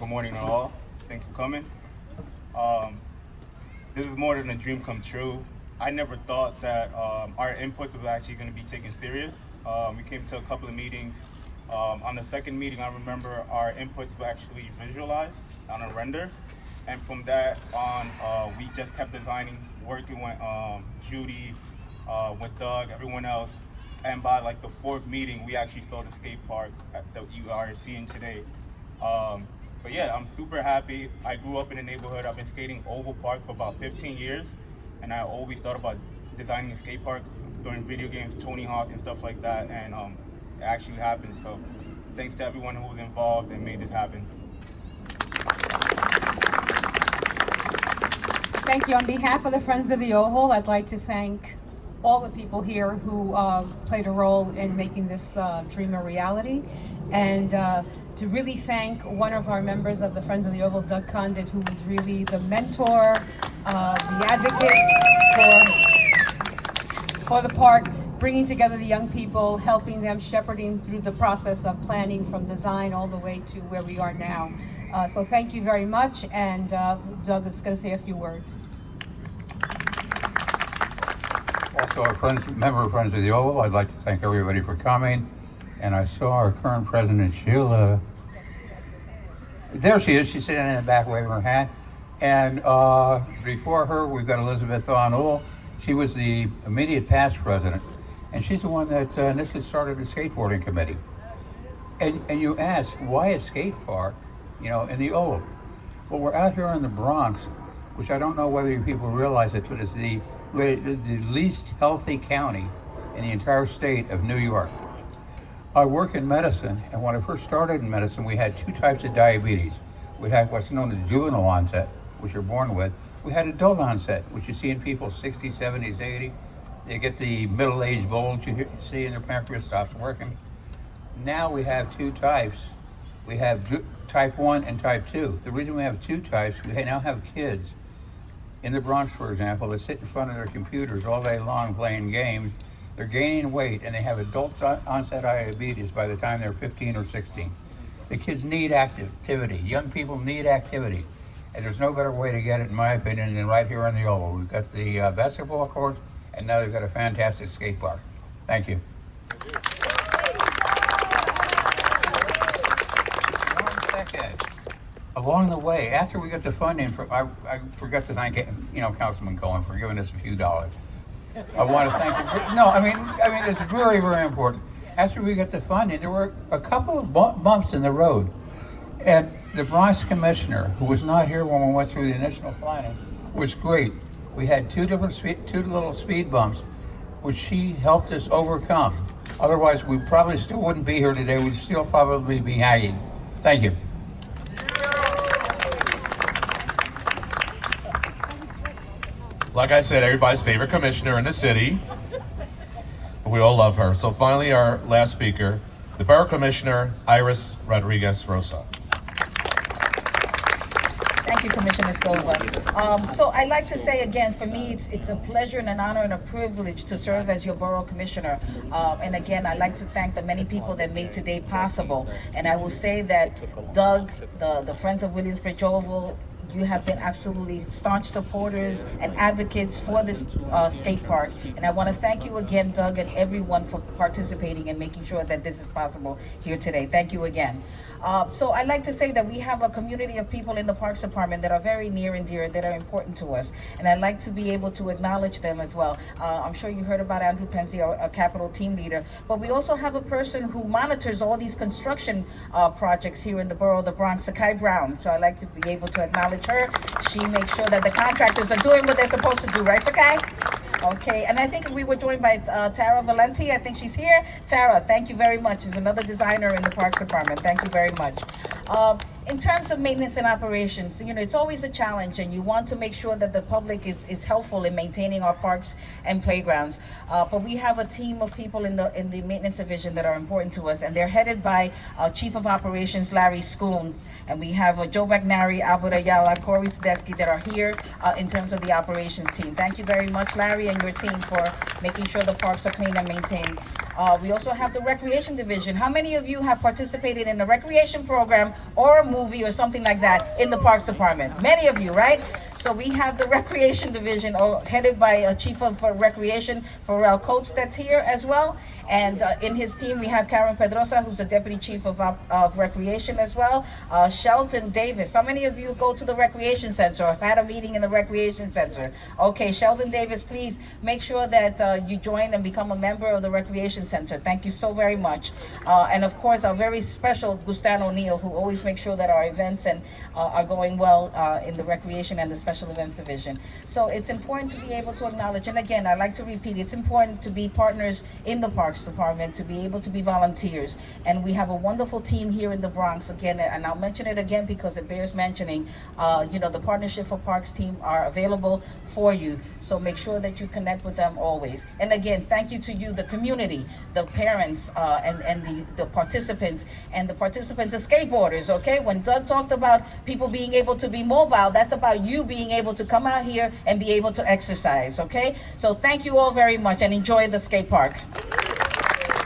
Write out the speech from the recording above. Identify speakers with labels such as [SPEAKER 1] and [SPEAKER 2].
[SPEAKER 1] Good morning to all. Thanks for coming. This is more than a dream come true. I never thought that our inputs was actually going to be taken serious. We came to a couple of meetings. On the second meeting, I remember our inputs were actually visualized on a render. And from that on, we just kept designing, working with Judy, with Doug, everyone else. And by like the fourth meeting, we actually saw the skate park that you are seeing today. But yeah, I'm super happy. I grew up in the neighborhood. I've been skating Oval Park for about 15 years. And I always thought about designing a skate park during video games, Tony Hawk and stuff like that. And it actually happened. So thanks to everyone who was involved and made this happen.
[SPEAKER 2] Thank you. On behalf of the Friends of the Oval, I'd like to thank all the people here who played a role in making this dream a reality. And to really thank one of our members of the Friends of the Oval, Doug Condit, who was really the mentor, the advocate for the park, bringing together the young people, helping them, shepherding through the process of planning from design all the way to where we are now. So thank you very much, and Doug is going to say a few words.
[SPEAKER 3] Also, a member of Friends of the Oval, I'd like to thank everybody for coming. And I saw our current president, Sheila. There she is. She's sitting in the back waving her hand. And before her, we've got Elizabeth Von Uhl. She was the immediate past president. And she's the one that initially started the skateboarding committee. And you ask, why a skate park, in the Oval? Well, we're out here in the Bronx, which I don't know whether you people realize it, but it's the least healthy county in the entire state of New York. I work in medicine, and when I first started in medicine, we had two types of diabetes. We had what's known as juvenile onset, which you're born with. We had adult onset, which you see in people 60s, 70s, 80s. They get the middle-aged bulge you see, and their pancreas stops working. Now we have two types. We have type 1 and type 2. The reason we have two types, we now have kids in the Bronx, for example, that sit in front of their computers all day long playing games. They're gaining weight, and they have adult onset diabetes by the time they're 15 or 16. The kids need activity. Young people need activity. And there's no better way to get it, in my opinion, than right here in the Oval. We've got the basketball court, and now they've got a fantastic skate park. Thank you. One second. Along the way, after we got the funding, I forgot to thank Councilman Cohen for giving us a few dollars. I want to thank him. No, I mean, it's very, very important. After we got the funding, there were a couple of bumps in the road. And the Bronx commissioner, who was not here when we went through the initial planning, was great. We had two little speed bumps, which she helped us overcome. Otherwise, we probably still wouldn't be here today. We'd still probably be hanging. Thank you.
[SPEAKER 4] Like I said, everybody's favorite commissioner in the city. We all love her. So finally, our last speaker, the Borough Commissioner, Iris Rodriguez-Rosa.
[SPEAKER 5] Thank you, Commissioner Silva. So I'd like to say again, for me, it's a pleasure and an honor and a privilege to serve as your Borough Commissioner. And again, I'd like to thank the many people that made today possible. And I will say that Doug, the Friends of Williamsbridge Oval, you have been absolutely staunch supporters and advocates for this skate park. And I want to thank you again, Doug, and everyone for participating and making sure that this is possible here today. Thank you again. So I'd like to say that we have a community of people in the Parks Department that are very near and dear, that are important to us. And I'd like to be able to acknowledge them as well. I'm sure you heard about Andrew Pensy, our capital team leader. But we also have a person who monitors all these construction projects here in the borough of the Bronx, Sakai Brown. So I'd like to be able to acknowledge her. She makes sure that the contractors are doing what they're supposed to do, right, Sakai? Okay, and I think we were joined by Tara Valenti. I think she's here. Tara, thank you very much. She's another designer in the Parks Department. Thank you very much. In terms of maintenance and operations, it's always a challenge, and you want to make sure that the public is helpful in maintaining our parks and playgrounds. But we have a team of people in the maintenance division that are important to us, and they're headed by Chief of Operations Larry Schoon, and we have Joe Bagnari, Albert Ayala, Corey Sadesky that are here in terms of the operations team. Thank you very much, Larry, and your team for making sure the parks are clean and maintained. We also have the recreation division. How many of you have participated in a recreation program or a movie or something like that in the Parks Department? Many of you, right? So we have the recreation division headed by a chief of recreation, Pharrell Coates, that's here as well. And in his team, we have Karen Pedrosa, who's the deputy chief of recreation as well. Shelton Davis. How many of you go to the recreation center or have had a meeting in the recreation center? Okay, Sheldon Davis, please make sure that you join and become a member of the recreation center. Thank you so very much. And of course, our very special Gustan O'Neill, who always makes sure that our events are going well in the recreation and the special events division. So it's important to be able to acknowledge, and again, I like to repeat, it's important to be partners in the Parks Department, to be able to be volunteers. And we have a wonderful team here in the Bronx, again, and I'll mention it again because it bears mentioning. The Partnership for Parks team are available for you, so make sure that you connect with them always. And again, thank you to you, the community, the parents, and the participants, the skateboarders, okay? When Doug talked about people being able to be mobile, that's about you being able to come out here and be able to exercise, okay? So thank you all very much and enjoy the skate park.